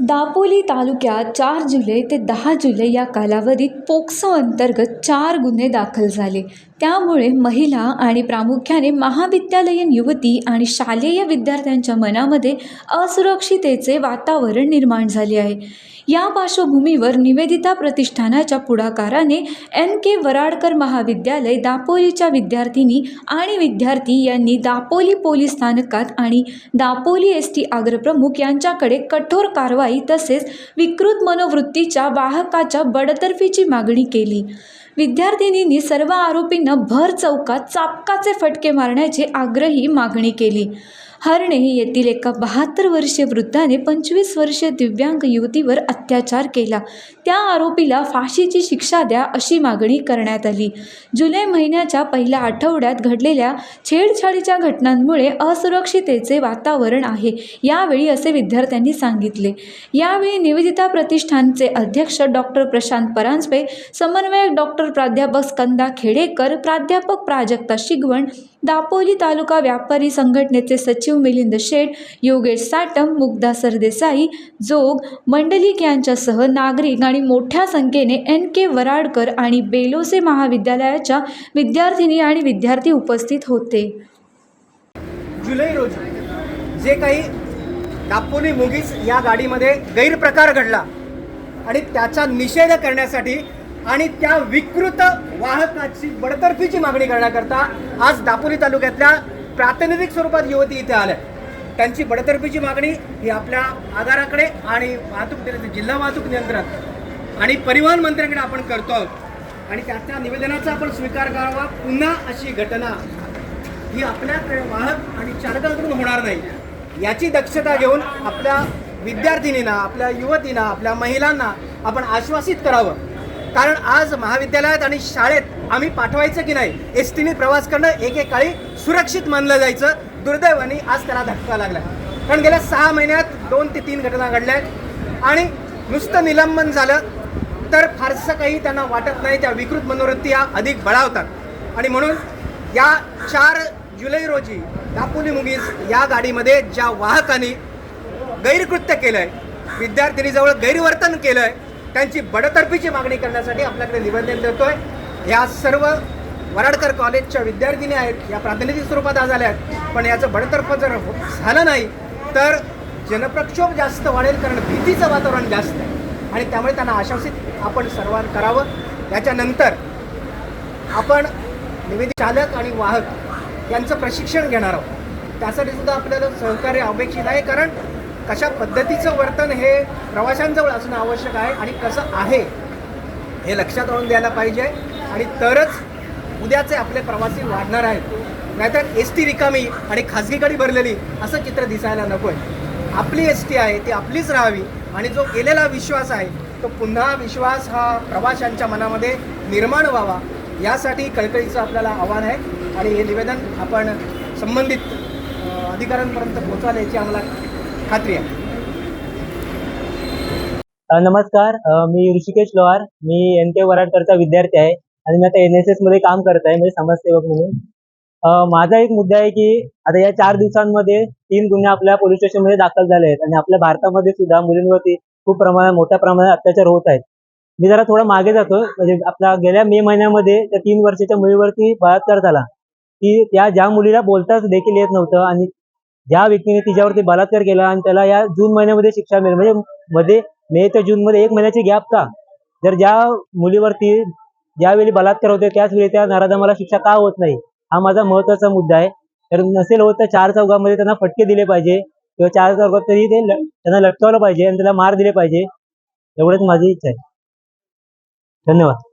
दापोली तालुक्यात 4 जुलै ते 10 जुलै या कालावधीत पोक्सो अंतर्गत 4 गुन्हे दाखल झाले. त्यामुळे महिला आणि प्रामुख्याने महाविद्यालयीन युवती आणि शालेय विद्यार्थ्यांच्या मनामध्ये असुरक्षिततेचे वातावरण निर्माण झाले आहे. या पार्श्वभूमीवर निवेदिता प्रतिष्ठानाच्या पुढाकाराने NK वराडकर महाविद्यालय दापोलीच्या विद्यार्थिनी आणि विद्यार्थी यांनी दापोली पोलीस स्थानकात आणि दापोली ST आगारप्रमुख यांच्याकडे कठोर कारवाई तसेच विकृत मनोवृत्तीच्या वाहकाच्या बडतर्फीची मागणी केली. विद्यार्थिनींनी सर्व आरोपींना भर चौकात चाबकाचे फटके मारण्याची आग्रही मागणी केली. हर्णे येथील एका 72 वर्षीय वृद्धाने 25 वर्षीय दिव्यांग युवतीवर अत्याचार केला. त्या आरोपीला फाशीची शिक्षा द्या अशी मागणी करण्यात आली. जुलै महिन्याच्या पहिल्या आठवड्यात घडलेल्या छेडछाडीच्या घटनांमुळे असुरक्षिततेचे वातावरण आहे यावेळी असे विद्यार्थ्यांनी सांगितले. यावेळी निवेदिता प्रतिष्ठानचे अध्यक्ष डॉक्टर प्रशांत परांजपे, समन्वयक डॉक्टर प्राध्यापक स्कंदा खेडेकर, प्राध्यापक प्राजक्ता शिगवण, दापोली तालुका व्यापारी संघटनेचे सचिव मिलिंद शेठ, योगेश साटम, मुग्धा सरदेसाई, जोग, मंडलिक यांच्यासह नागरिक आणि मोठ्या संख्येने NK वराडकर आणि बेलोसे महाविद्यालयाच्या विद्यार्थिनी आणि विद्यार्थी उपस्थित होते. जुलै रोजी जे काही दापोली मुगीस या गाडीमध्ये गैरप्रकार घडला आणि त्याचा निषेध करण्यासाठी आणि त्या विकृत वाहकाची बडतर्फीची मागणी करण्याकरता आज दापोली तालुक्यातल्या प्रातिनिधिक स्वरूपात युवती इथे आल्या. त्यांची बडतर्फीची मागणी ही आपल्या आगाराकडे आणि जिल्हा वाहतूक नियंत्रण आणि परिवहन मंत्र्यांकडे आपण करतो आहोत आणि त्याच्या निवेदनाचा आपण स्वीकार करावा. पुन्हा अशी घटना ही आपल्याकडे वाहक आणि चालकाकडून होणार नाही याची दक्षता घेऊन आपल्या विद्यार्थिनींना, आपल्या युवतींना, आपल्या महिलांना आपण आश्वासित करावं. कारण आज महाविद्यालयात आणि शाळेत आम्ही पाठवायचं की नाही, STने प्रवास करणं एकेकाळी सुरक्षित मानलं जायचं. दुर्दैवाने आज त्याला धक्का लागला. कारण गेल्या 6 महिन्यात 2 ते 3 घटना घडल्या आणि नुसतं निलंबन झालं तर फारसं काही त्यांना वाटत नाही. त्या विकृत मनोवृत्ती या अधिक बळावतात आणि म्हणून या 4 जुलै रोजी दापोली मुगीस या गाडीमध्ये ज्या वाहकांनी गैरकृत्य केलं आहे, विद्यार्थिनीजवळ गैरवर्तन केलं आहे, त्यांची बडतर्फीची मागणी करण्यासाठी आपल्याकडे निवेदन देतोय. या सर्व वराडकर कॉलेजच्या विद्यार्थिनी आहेत, या प्रातिनिधिक स्वरूपात आज आल्या आहेत. पण याचं बडतर्फ जर झालं नाही तर जनप्रक्षोभ जास्त वाढेल, कारण भीतीचं वातावरण जास्त आहे आणि त्यामुळे त्यांना आश्वासित आपण सर्वांना करावं. याच्यानंतर आपण निवेदित चालक आणि वाहक यांचं प्रशिक्षण घेणार आहोत. त्यासाठी सुद्धा आपल्याला सहकार्य अपेक्षित आहे, कारण कशा पद्धतीचं वर्तन हे प्रवाशांजवळ असणं आवश्यक आहे आणि कसं आहे हे लक्षात आणून द्यायला पाहिजे आणि तरच उद्याचे आपले प्रवासी वाढणार आहेत. नाहीतर ST रिकामी आणि खाजगी गाडी भरलेली असं चित्र दिसायला नको आहे. आपली ST आहे ती आपलीच राहावी आणि जो गेलेला विश्वास आहे तो पुन्हा विश्वास हा प्रवाशांच्या मनामध्ये निर्माण व्हावा, यासाठी कळकळीचं आपल्याला आव्हान आहे आणि हे निवेदन आपण संबंधित अधिकाऱ्यांपर्यंत पोहोचवाल याची आम्हाला खात्री आहे. नमस्कार, मी ऋषिकेश लोहार. मी NK वराडकरचा विद्यार्थी आहे आणि मी आता NSS मध्ये काम करत आहे, म्हणजे समाजसेवक म्हणून. माझा एक मुद्दा आहे की आता या 4 दिवसांमध्ये 3 गुन्हे आपल्या पोलीस स्टेशनमध्ये दाखल झाले आहेत आणि आपल्या भारतामध्ये सुद्धा मुलींवरती खूप मोठ्या प्रमाणात अत्याचार होत आहेत. मी जरा थोडा मागे जातो. म्हणजे आपल्या गेल्या मे महिन्यामध्ये त्या 3 वर्षाच्या मुलीवरती बलात्कार झाला की त्या ज्या मुलीला बोलताच देखील येत नव्हतं आणि ज्या व्यक्तीने तिच्यावरती बलात्कार केला आणि त्याला या जून महिन्यामध्ये शिक्षा मिळेल, म्हणजे मध्ये मे ते जून मध्ये 1 महिन्याची गॅप का? जर ज्या मुलीवरती ज्यावेळी बलात्कार होते त्याच वेळी त्या नराधमाला शिक्षा का होत नाही, हा माझा महत्त्वाचा मुद्दा आहे. तर नसेल होत तर 4 चौघामध्ये त्यांना फटके दिले पाहिजे किंवा 4 चौघात तरी त्यांना लटकवलं पाहिजे आणि त्याला मार दिले पाहिजे. एवढंच माझी इच्छा आहे. धन्यवाद.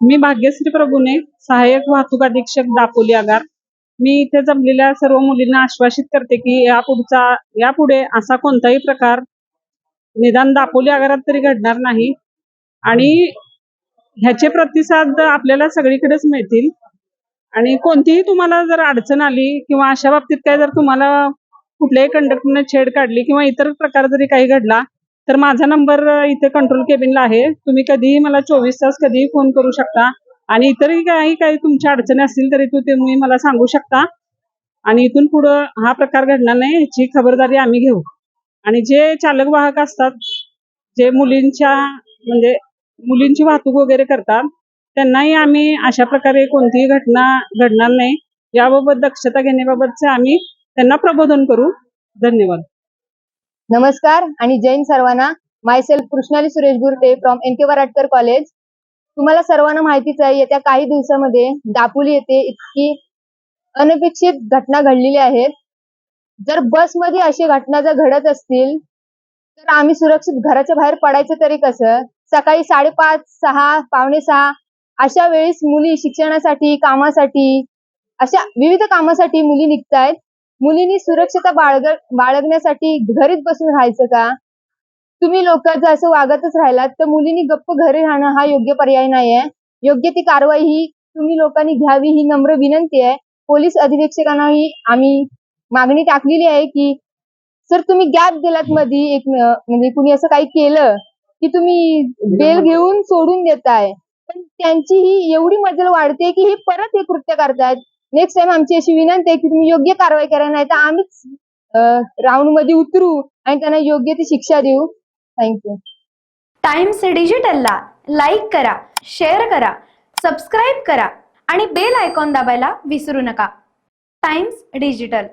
मी भाग्यश्री प्रभूने, सहाय्यक वाहतूक अधीक्षक दापोली आगार. मी इथे जमलेल्या सर्व मुलींना आश्वासित करते की यापुढे असा कोणताही प्रकार निदान दापोली आगारात तरी घडणार नाही आणि ह्याचे प्रतिसाद आपल्याला सगळीकडेच मिळतील. आणि कोणतीही तुम्हाला जर अडचण आली किंवा अशा बाबतीत काय जर तुम्हाला कुठल्याही कंडक्टरने छेड काढली किंवा इतर प्रकार जरी काही घडला तर माझा नंबर इथे कंट्रोल केबिनला आहे. तुम्ही कधीही मला 24 तास कधीही फोन करू शकता आणि इतरही काही तुमच्या अडचणी असतील तरी तुम्ही मला सांगू शकता. आणि इथून पुढं हा प्रकार घडणार नाही ह्याची खबरदारी आम्ही घेऊ. आणि जे चालक वाहक असतात, जे मुलींची वाहतूक वगैरे करतात, त्यांनाही आम्ही अशा प्रकारे कोणतीही घटना घडणार नाही याबाबत दक्षता घेण्याबाबतचे आम्ही त्यांना प्रबोधन करू. धन्यवाद. नमस्कार आणि जैन सर्वांना. Myself Krishnali Suresh Gurte from N K Waratkar college. तुम्हाला सर्वांना माहितीच आहे, येत्या काही दिवसामध्ये दापोली येथे इतकी अनपेक्षित घटना घडलेली आहेत. जर बसमध्ये अशी घटना जर घडत असतील तर आम्ही सुरक्षित घराच्या बाहेर पडायचं तरी कसं? सकाळी 5:30, 6, 5:45 अशा वेळेस मुली शिक्षणासाठी, कामासाठी, अशा विविध कामासाठी मुली निघतायत. मुलींनी सुरक्षता बाळगण्यासाठी घरीच बसून राहायचं का? तुम्ही लोक जर असं वागतच राहिलात तर मुलींनी गप्प घरी राहणं हा योग्य पर्याय नाहीये. योग्य ती कारवाई ही तुम्ही लोकांनी घ्यावी ही नम्र विनंती आहे. पोलीस अधीक्षकांनाही आम्ही मागणी टाकलेली आहे की सर तुम्ही गॅप दिलात मध्ये म्हणजे कुणी असं काही केलं की तुम्ही बेल घेऊन सोडून देताय, पण त्यांची ही एवढी मजल वाढते की ही परत हे कृत्य करतायत. नेक्स्ट टाइम आमची अशी विनंती आहे की तुम्ही योग्य कारवाई करा, नाही तर आम्हीच राऊंड मध्ये उतरू आणि त्यांना योग्य ती शिक्षा देऊ. थँक्यू. टाइम्स डिजिटलला लाईक करा, शेअर करा, सबस्क्राईब करा आणि बेल आयकॉन दाबायला विसरू नका. Times digital.